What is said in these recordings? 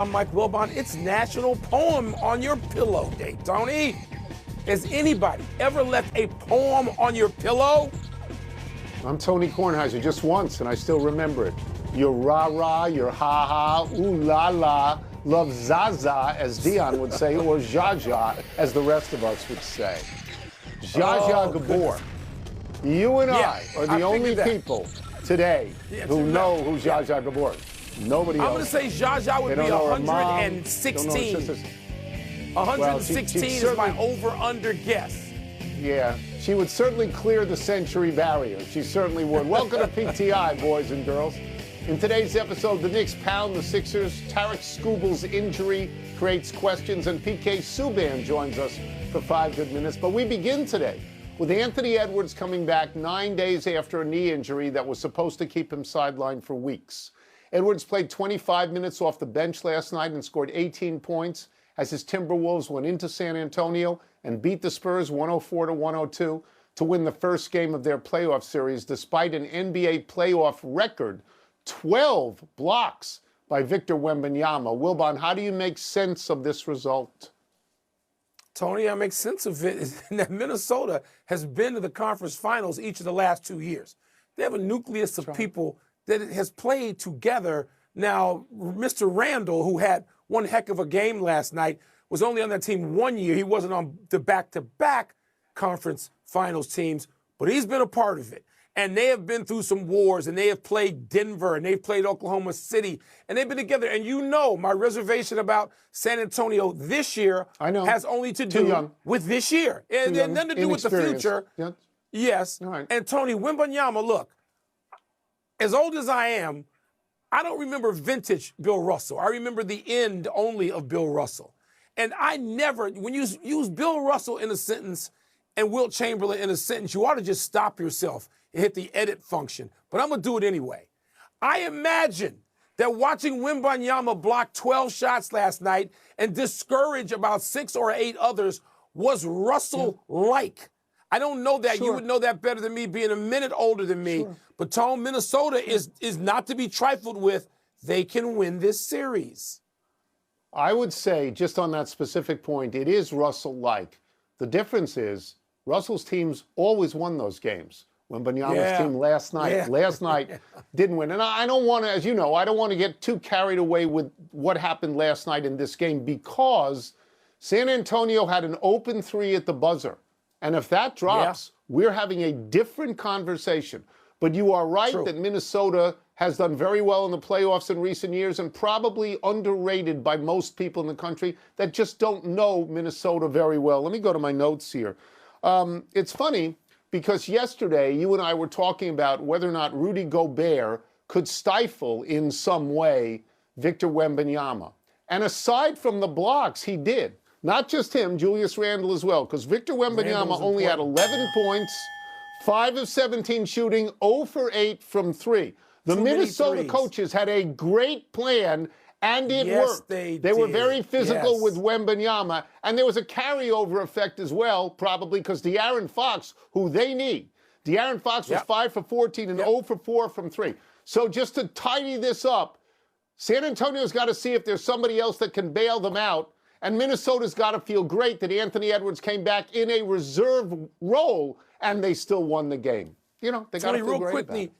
I'm Mike Wilbon. It's National Poem on Your Pillow Day, Tony. Has anybody ever left a poem on your pillow? I'm Tony Kornheiser, just once, and I still remember it. Your rah-rah, your ha-ha, ooh-la-la, love Zaza, as Dion would say, or Zsa-Zsa, as the rest of us would say. Zsa-Zsa Gabor. You and I are the only people today who know who Zsa-Zsa Gabor is. Nobody else. I'm going to say Zsa-Zsa would be 116. 116 is my over-under guess. Yeah, she would certainly clear the century barrier. She certainly would. Welcome to PTI, boys and girls. In today's episode, the Knicks pound the Sixers. Tarek Skubal's injury creates questions, and PK Subban joins us for 5 good minutes. But we begin today with Anthony Edwards coming back 9 days after a knee injury that was supposed to keep him sidelined for weeks. Edwards played 25 minutes off the bench last night and scored 18 points as his Timberwolves went into San Antonio and beat the Spurs 104-102 to win the first game of their playoff series despite an NBA playoff record 12 blocks by Victor Wembanyama. Wilbon, how do you make sense of this result? Tony, I make sense of it is that Minnesota has been to the conference finals each of the last 2 years. They have a nucleus of people that has played together. Now, Mr. Randall, who had one heck of a game last night, was only on that team 1 year. He wasn't on the back-to-back conference finals teams, but he's been a part of it. And they have been through some wars, and they have played Denver, and they've played Oklahoma City, and they've been together. And you know my reservation about San Antonio this year has only to do with this year. It had nothing to do with the future. Yep. Yes. Right. And Tony Wembanyama, look, as old as I am, I don't remember vintage Bill Russell. I remember the end only of Bill Russell. And I never, when you use Bill Russell in a sentence and Wilt Chamberlain in a sentence, you ought to just stop yourself and hit the edit function. But I'm going to do it anyway. I imagine that watching Wembanyama block 12 shots last night and discourage about 6 or 8 others was Russell-like. I don't know that. You would know that better than me, being a minute older than me. But Tom, Minnesota is not to be trifled with. They can win this series. I would say, just on that specific point, it is Russell-like. The difference is Russell's teams always won those games. Wembanyama's team last night didn't win. And I don't want to, as you know, I don't want to get too carried away with what happened last night in this game because San Antonio had an open 3 at the buzzer. And if that drops, we're having a different conversation. But you are right that Minnesota has done very well in the playoffs in recent years and probably underrated by most people in the country that just don't know Minnesota very well. Let me go to my notes here. It's funny because yesterday you and I were talking about whether or not Rudy Gobert could stifle in some way Victor Wembanyama. And aside from the blocks, he did. Not just him, Julius Randle as well, because Victor Wembanyama only had 11 points, 5 of 17 shooting, 0 for 8 from 3. The Minnesota coaches had a great plan, and it worked. They were very physical with Wembanyama, and there was a carryover effect as well, probably because De'Aaron Fox, who they need, De'Aaron Fox was 5 for 14 and 0 for 4 from 3. So just to tidy this up, San Antonio's got to see if there's somebody else that can bail them out. And Minnesota's got to feel great that Anthony Edwards came back in a reserve role and they still won the game. You know, they got to feel great quickly,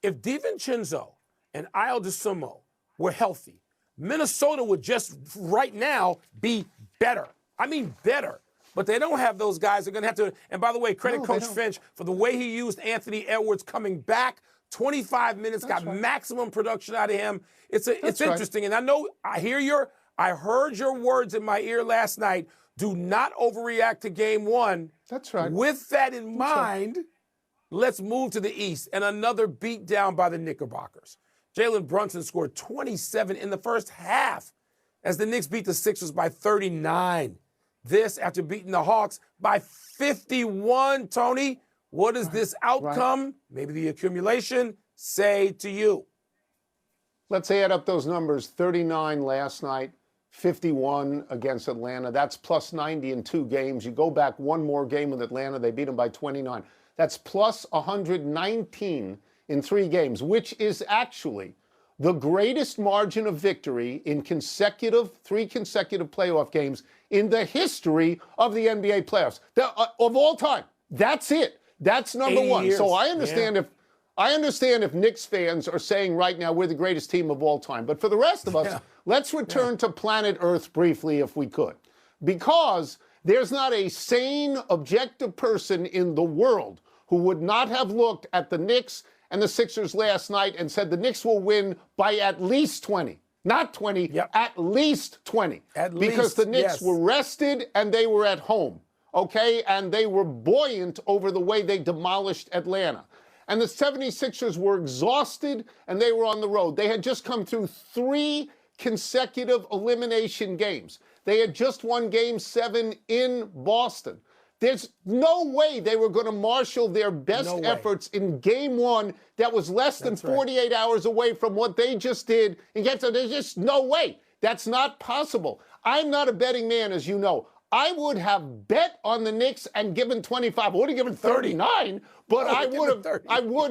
about it. If DiVincenzo and Ayo DeSumo were healthy, Minnesota would just right now be better. I mean, better. But they don't have those guys. They're going to have to. And by the way, credit Coach Finch for the way he used Anthony Edwards coming back. 25 minutes, got maximum production out of him. It's interesting. And I heard your words in my ear last night. Do not overreact to game 1. That's right. With that in mind, let's move to the East and another beatdown by the Knickerbockers. Jalen Brunson scored 27 in the first half as the Knicks beat the Sixers by 39. This after beating the Hawks by 51, Tony. What does this outcome, maybe the accumulation, say to you? Let's add up those numbers. 39 last night, 51 against Atlanta. That's plus 90 in 2 games. You go back one more game with Atlanta, they beat them by 29. That's plus 119 in 3 games, which is actually the greatest margin of victory in three consecutive playoff games in the history of the NBA playoffs of all time. That's it. That's number one. Years. So I understand if Knicks fans are saying right now we're the greatest team of all time. But for the rest of us, let's return to planet Earth briefly if we could. Because there's not a sane, objective person in the world who would not have looked at the Knicks and the Sixers last night and said the Knicks will win by at least 20. Not 20, at least 20. Because the Knicks were rested and they were at home, okay? And they were buoyant over the way they demolished Atlanta. And the 76ers were exhausted and they were on the road. They had just come through 3 consecutive elimination games. They had just won Game 7 in Boston. There's no way they were going to marshal their best efforts in Game 1 that was less than 48 hours away from what they just did. There's just no way. That's not possible. I'm not a betting man, as you know. I would have bet on the Knicks and given 25. I would have given 39, but I would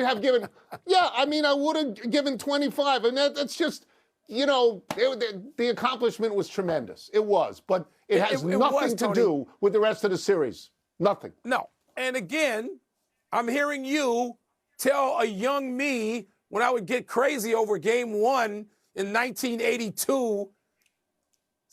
have given, I would have given 25. And that's just, the accomplishment was tremendous. It was, but it has nothing to do with the rest of the series. Nothing. No. And again, I'm hearing you tell a young me when I would get crazy over Game 1 in 1982,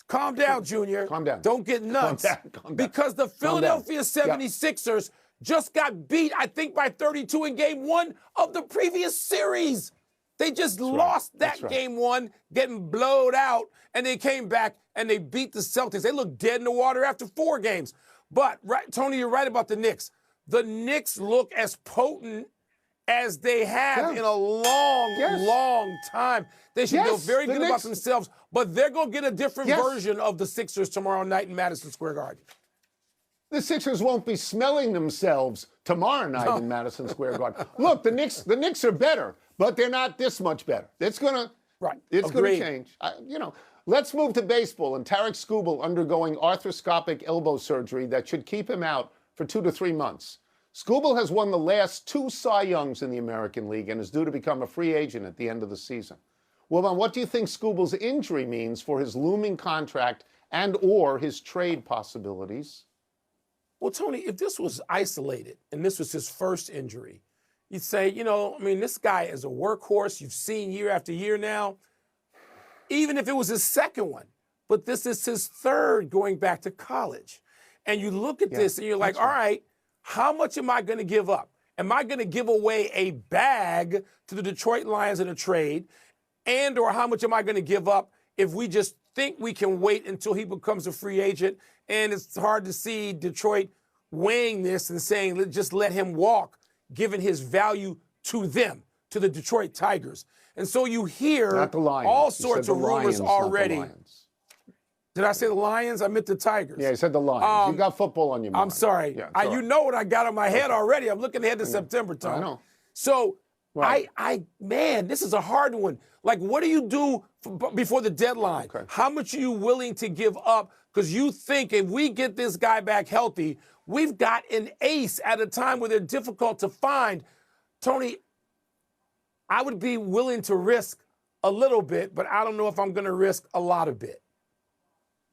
calm down, Junior. Calm down. Don't get nuts. Calm down. Because the Philadelphia 76ers just got beat, I think, by 32 in Game 1 of the previous series. They just lost that Game 1, getting blowed out, and they came back and they beat the Celtics. They looked dead in the water after 4 games. But, Tony, you're right about the Knicks. The Knicks look as potent as they have in a long time. They should feel very good about themselves, but they're going to get a different version of the Sixers tomorrow night in Madison Square Garden. The Sixers won't be smelling themselves tomorrow night in Madison Square Garden. Look, the Knicks are better, but they're not this much better. It's going to change. Let's move to baseball, and Tarik Skubal undergoing arthroscopic elbow surgery that should keep him out for 2 to 3 months. Skubal has won the last 2 Cy Youngs in the American League and is due to become a free agent at the end of the season. Wilbon, what do you think Skubal's injury means for his looming contract and or his trade possibilities? Well, Tony, if this was isolated and this was his first injury, you'd say, this guy is a workhorse you've seen year after year now. Even if it was his second one, but this is his third going back to college. And you look at this and you're like, all right, how much am I going to give up? Am I going to give away a bag to the Detroit Lions in a trade? And or how much am I going to give up if we just think we can wait until he becomes a free agent? And it's hard to see Detroit weighing this and saying, just let him walk, given his value to them, to the Detroit Tigers. And so you hear all sorts of rumors already. Did I say the Lions? I meant the Tigers. Yeah, you said the Lions. You got football on your mind. I'm sorry. Yeah, you know what I got on my head already. I'm looking ahead to September, Tom. I know. So, man, this is a hard one. Like, what do you do before the deadline? Okay. How much are you willing to give up? Because you think if we get this guy back healthy, we've got an ace at a time where they're difficult to find. Tony, I would be willing to risk a little bit, but I don't know if I'm going to risk a lot of it.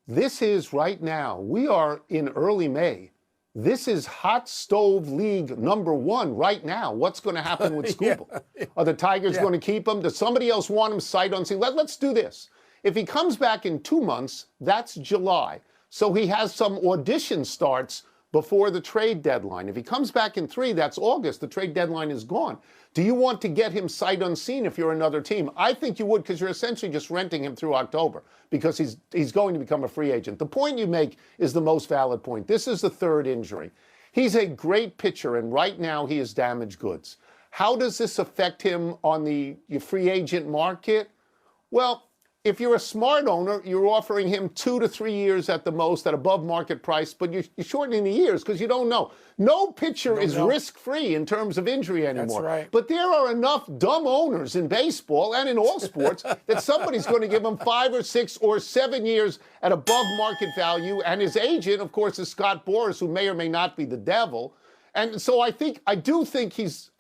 This is right now. We are in early May. This is hot stove league #1 right now. What's going to happen with Skubal? Are the Tigers going to keep him? Does somebody else want him sight unseen? Let's do this. If he comes back in 2 months, that's July. So he has some audition starts before the trade deadline. If he comes back in 3, that's August. The trade deadline is gone. Do you want to get him sight unseen if you're another team? I think you would, because you're essentially just renting him through October because he's going to become a free agent. The point you make is the most valid point. This is the 3rd injury. He's a great pitcher, and right now he is damaged goods. How does this affect him on the free agent market? Well, if you're a smart owner, you're offering him 2 to 3 years at the most at above market price, but you're shortening the years because you don't know. No pitcher is risk-free in terms of injury anymore. That's right. But there are enough dumb owners in baseball and in all sports that somebody's going to give him 5 or 6 or 7 years at above market value. And his agent, of course, is Scott Boras, who may or may not be the devil. And so I do think he's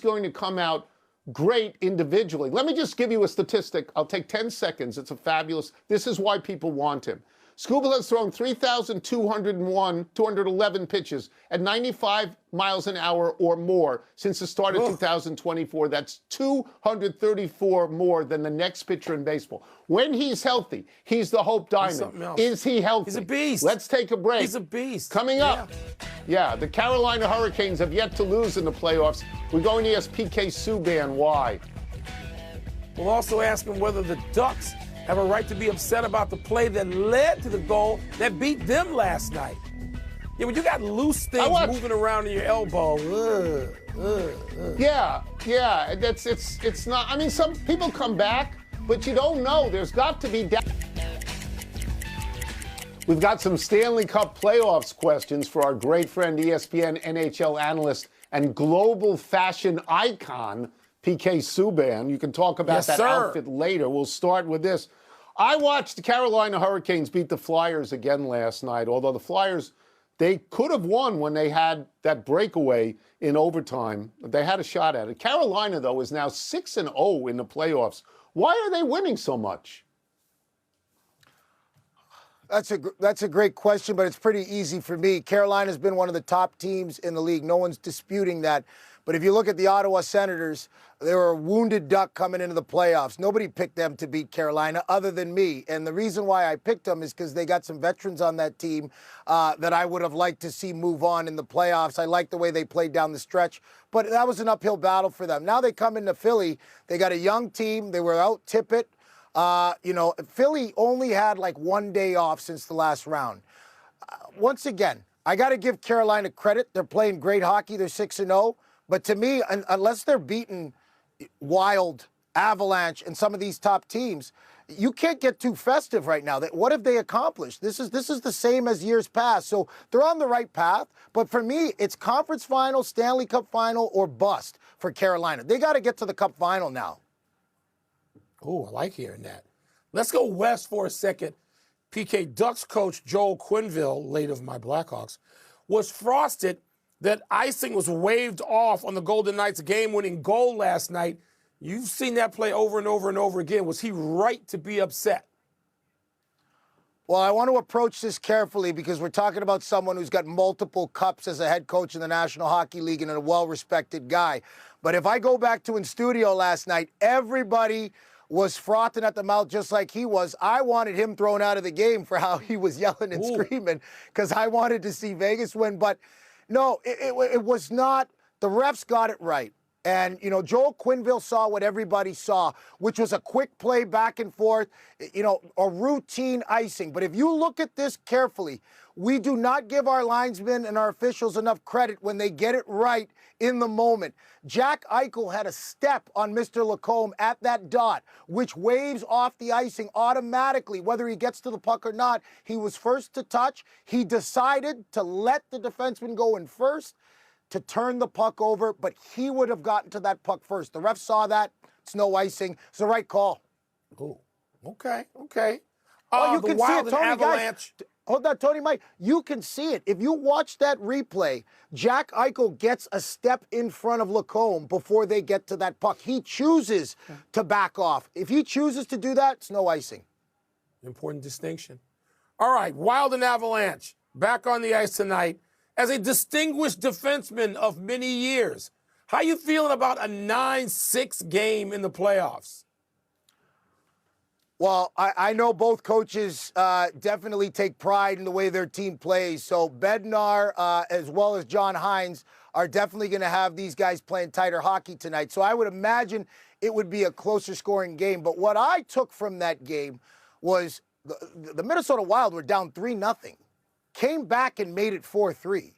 going to come out great individually. Let me just give you a statistic. I'll take 10 seconds. It's a fabulous, this is why people want him. Skubal has thrown 211 pitches at 95 miles an hour or more since the start of 2024. That's 234 more than the next pitcher in baseball. When he's healthy, he's the Hope Diamond. Is he healthy? He's a beast. Let's take a break. He's a beast. Coming up, the Carolina Hurricanes have yet to lose in the playoffs. We're going to ask PK Subban why. We'll also ask him whether the Ducks have a right to be upset about the play that led to the goal that beat them last night. Yeah, when you got loose things moving around in your elbow. Yeah, it's not. I mean, some people come back, but you don't know. There's got to be. We've got some Stanley Cup playoffs questions for our great friend, ESPN NHL analyst and global fashion icon, PK Subban. You can talk about that outfit later. We'll start with this. I watched the Carolina Hurricanes beat the Flyers again last night, although the Flyers, they could have won when they had that breakaway in overtime. They had a shot at it. Carolina, though, is now 6-0 in the playoffs. Why are they winning so much? That's a great question, but it's pretty easy for me. Carolina's been one of the top teams in the league. No one's disputing that. But if you look at the Ottawa Senators, they were a wounded duck coming into the playoffs. Nobody picked them to beat Carolina other than me. And the reason why I picked them is because they got some veterans on that team that I would have liked to see move on in the playoffs. I like the way they played down the stretch, but that was an uphill battle for them. Now they come into Philly. They got a young team. They were out Tippett. Philly only had like 1 day off since the last round. Once again, I got to give Carolina credit. They're playing great hockey. They're 6-0. But to me, unless they're beating Wild, Avalanche, and some of these top teams, you can't get too festive right now. What have they accomplished? This is the same as years past. So they're on the right path. But for me, it's conference final, Stanley Cup final, or bust for Carolina. They got to get to the Cup final now. Oh, I like hearing that. Let's go west for a second. PK, Ducks coach Joel Quenneville, late of my Blackhawks, was frosted that icing was waved off on the Golden Knights' game-winning goal last night. You've seen that play over and over and over again. Was he right to be upset? Well, I want to approach this carefully because we're talking about someone who's got multiple cups as a head coach in the National Hockey League and a well-respected guy. But if I go back to in studio last night, everybody was frothing at the mouth just like he was. I wanted him thrown out of the game for how he was yelling and screaming because I wanted to see Vegas win. But no, it was not. The refs got it right. And, Joel Quenneville saw what everybody saw, which was a quick play back and forth, a routine icing. But if you look at this carefully, we do not give our linesmen and our officials enough credit when they get it right in the moment. Jack Eichel had a step on Mr. Lacombe at that dot, which waves off the icing automatically, whether he gets to the puck or not. He was first to touch. He decided to let the defenseman go in first to turn the puck over, but he would have gotten to that puck first. The ref saw that. It's no icing. It's the right call. Oh, okay. Oh, you the can see Wild it, Tony. Avalanche. Guys, hold on, Tony, Mike. You can see it. If you watch that replay, Jack Eichel gets a step in front of Lacombe before they get to that puck. He chooses to back off. If he chooses to do that, it's no icing. Important distinction. All right, Wild and Avalanche back on the ice tonight. As a distinguished defenseman of many years, how you feeling about a 9-6 game in the playoffs? Well, I know both coaches definitely take pride in the way their team plays. So Bednar, as well as John Hines, are definitely going to have these guys playing tighter hockey tonight. So I would imagine it would be a closer scoring game. But what I took from that game was the Minnesota Wild were down 3-0. Came back and made it 4-3.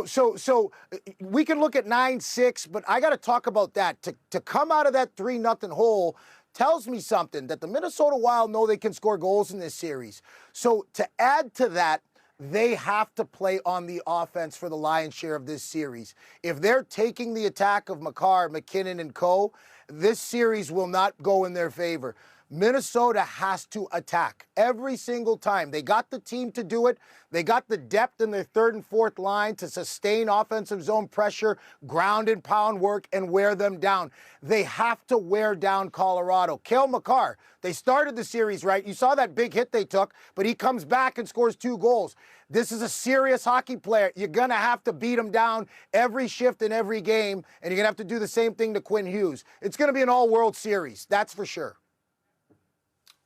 So we can look at 9-6, but I got to talk about that. To come out of that 3-0 hole tells me something, that the Minnesota Wild know they can score goals in this series. So to add to that, they have to play on the offense for the lion's share of this series. If they're taking the attack of Makar, McKinnon, and co., this series will not go in their favor. Minnesota has to attack every single time. They got the team to do it. They got the depth in their third and fourth line to sustain offensive zone pressure, ground and pound work, and wear them down. They have to wear down Colorado. Cale Makar, they started the series right. You saw that big hit they took, but he comes back and scores 2 goals. This is a serious hockey player. You're going to have to beat him down every shift in every game, and you're going to have to do the same thing to Quinn Hughes. It's going to be an all-world series, that's for sure.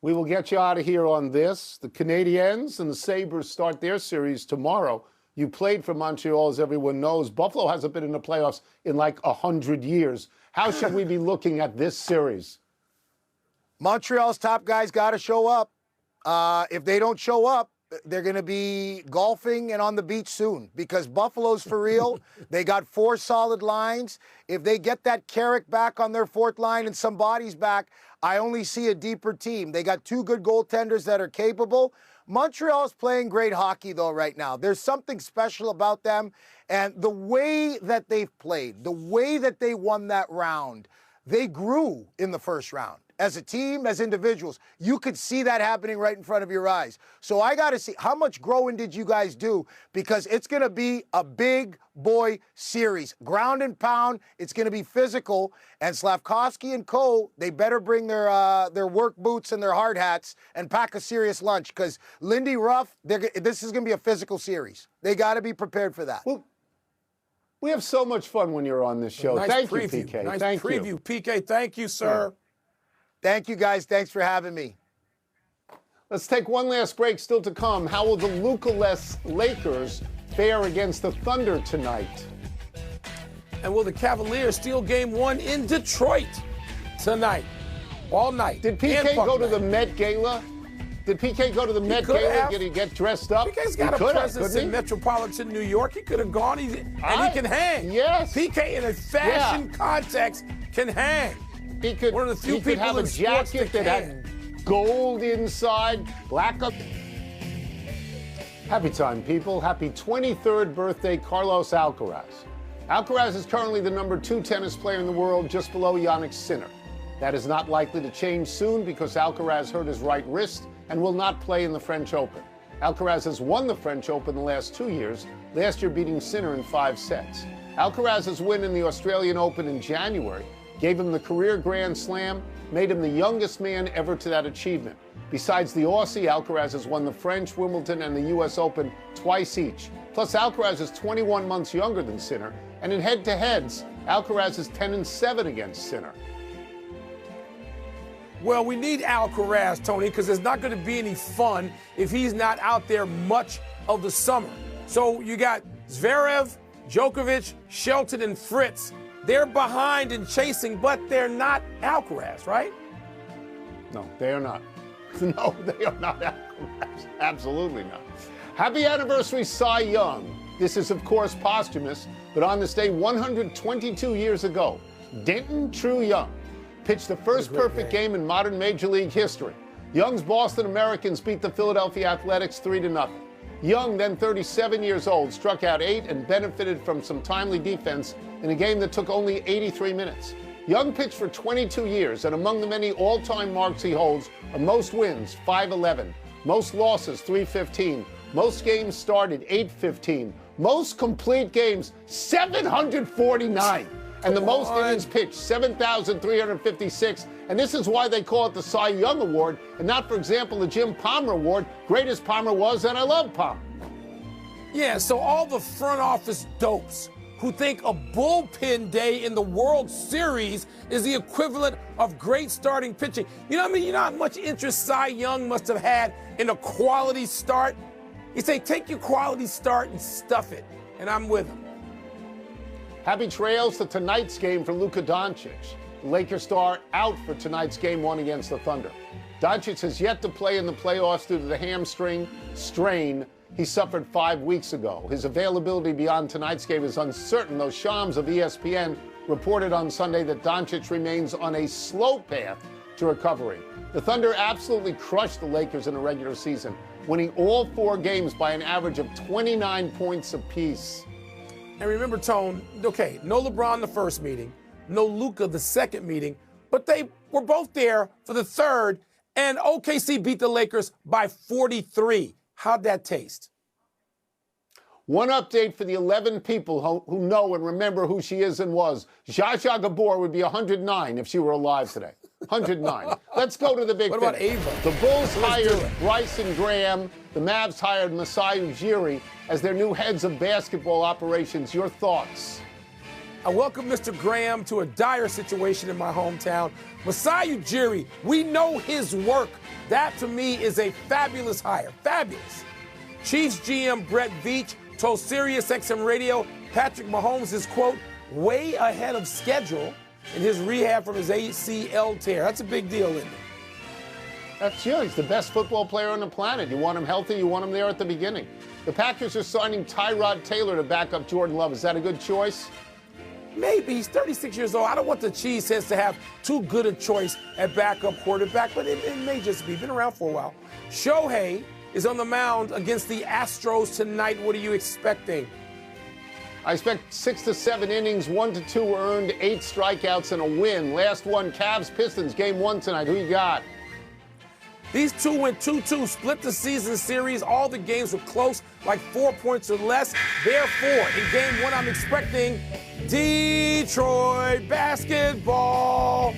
We will get you out of here on this. The Canadiens and the Sabres start their series tomorrow. You played for Montreal, as everyone knows. Buffalo hasn't been in the playoffs in like 100 years. How should we be looking at this series? Montreal's top guys got to show up. If they don't show up, they're going to be golfing and on the beach soon because Buffalo's for real. They got 4 solid lines. If they get that Carrick back on their 4th line and some bodies back, I only see a deeper team. They got 2 good goaltenders that are capable. Montreal's playing great hockey, though, right now. There's something special about them. And the way that they've played, the way that they won that round, they grew in the first round. As a team, as individuals, you could see that happening right in front of your eyes. So I got to see, how much growing did you guys do? Because it's going to be a big boy series. Ground and pound, it's going to be physical. And Slavkovsky and co, they better bring their work boots and their hard hats and pack a serious lunch. Because Lindy Ruff, this is going to be a physical series. They got to be prepared for that. Well, we have so much fun when you're on this show. Nice thank preview. you, PK. Nice thank preview. you. PK, thank you, sir. Yeah. Thank you, guys. Thanks for having me. Let's take one last break still to come. How will the Luka-less Lakers fare against the Thunder tonight? And will the Cavaliers steal game 1 in Detroit tonight? All night. Did PK go to the Met Gala? Did PK go to the Met Gala? Did he get dressed up? PK's got a presence in metropolitan New York. He could have gone, and he can hang. Yes. PK in a fashion context can hang. He could, one of the few he could people have a in sports jacket that had gold inside, black up. Happy time, people. Happy 23rd birthday, Carlos Alcaraz. Alcaraz is currently the number 2 tennis player in the world, just below Jannik Sinner. That is not likely to change soon because Alcaraz hurt his right wrist and will not play in the French Open. Alcaraz has won the French Open the last 2 years, last year beating Sinner in 5 sets. Alcaraz's win in the Australian Open in January gave him the career Grand Slam, made him the youngest man ever to that achievement. Besides the Aussie, Alcaraz has won the French, Wimbledon, and the U.S. Open twice each. Plus, Alcaraz is 21 months younger than Sinner, and in head-to-heads, Alcaraz is 10-7 against Sinner. Well, we need Alcaraz, Tony, because there's not going to be any fun if he's not out there much of the summer. So you got Zverev, Djokovic, Shelton, and Fritz. They're behind and chasing, but they're not Alcaraz, right? No, they are not. No, they are not Alcaraz. Absolutely not. Happy anniversary, Cy Young. This is, of course, posthumous, but on this day 122 years ago, Denton True Young pitched the first perfect game in modern Major League history. Young's Boston Americans beat the Philadelphia Athletics 3-0. Young, then 37 years old, struck out 8 and benefited from some timely defense in a game that took only 83 minutes. Young pitched for 22 years, and among the many all-time marks he holds are most wins, 511, most losses, 315, most games started, 815, most complete games, 749, and the most innings pitched, 7,356, and this is why they call it the Cy Young Award, and not, for example, the Jim Palmer Award. Great as Palmer was, and I love Palmer. Yeah, so all the front office dopes who think a bullpen day in the World Series is the equivalent of great starting pitching. You know what I mean? You know how much interest Cy Young must have had in a quality start? You say, take your quality start and stuff it, and I'm with him. Happy trails to tonight's game for Luka Doncic. The Lakers star out for tonight's Game 1 against the Thunder. Doncic has yet to play in the playoffs due to the hamstring strain he suffered 5 weeks ago. His availability beyond tonight's game is uncertain, though Shams of ESPN reported on Sunday that Doncic remains on a slow path to recovery. The Thunder absolutely crushed the Lakers in the regular season, winning all 4 games by an average of 29 points apiece. And remember, Tone, okay, no LeBron the first meeting, no Luka the second meeting, but they were both there for the third, And OKC beat the Lakers by 43. How'd that taste? One update for the 11 people who know and remember who she is and was. Zsa Zsa Gabor would be 109 if she were alive today. 109. Let's go to the big What thing. about Ava? The Bulls hired Bryson Graham. The Mavs hired Masai Ujiri as their new heads of basketball operations. Your thoughts? I welcome Mr. Graham to a dire situation in my hometown. Masai Ujiri, we know his work. That, to me, is a fabulous hire. Fabulous. Chiefs GM Brett Veach told SiriusXM Radio Patrick Mahomes is, quote, way ahead of schedule in his rehab from his ACL tear. That's a big deal, isn't it? That's true. He's the best football player on the planet. You want him healthy, you want him there at the beginning. The Packers are signing Tyrod Taylor to back up Jordan Love. Is that a good choice? Maybe. He's 36 years old. I don't want the Cheeseheads to have too good a choice at backup quarterback, but it may just be. Been around for a while. Shohei is on the mound against the Astros tonight. What are you expecting? I expect 6 to 7 innings, 1 to 2 earned, 8 strikeouts, and a win. Last one, Cavs-Pistons, game 1 tonight. Who you got? These two went 2-2, split the season series. All the games were close, like 4 points or less. Therefore, in game 1, I'm expecting Detroit basketball.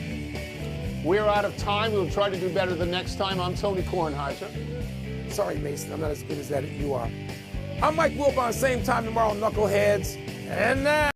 We're out of time. We'll try to do better the next time. I'm Tony Kornheiser. Sorry, Mason. I'm not as good as that you are. I'm Mike Wilbon. Same time tomorrow, Knuckleheads. And now.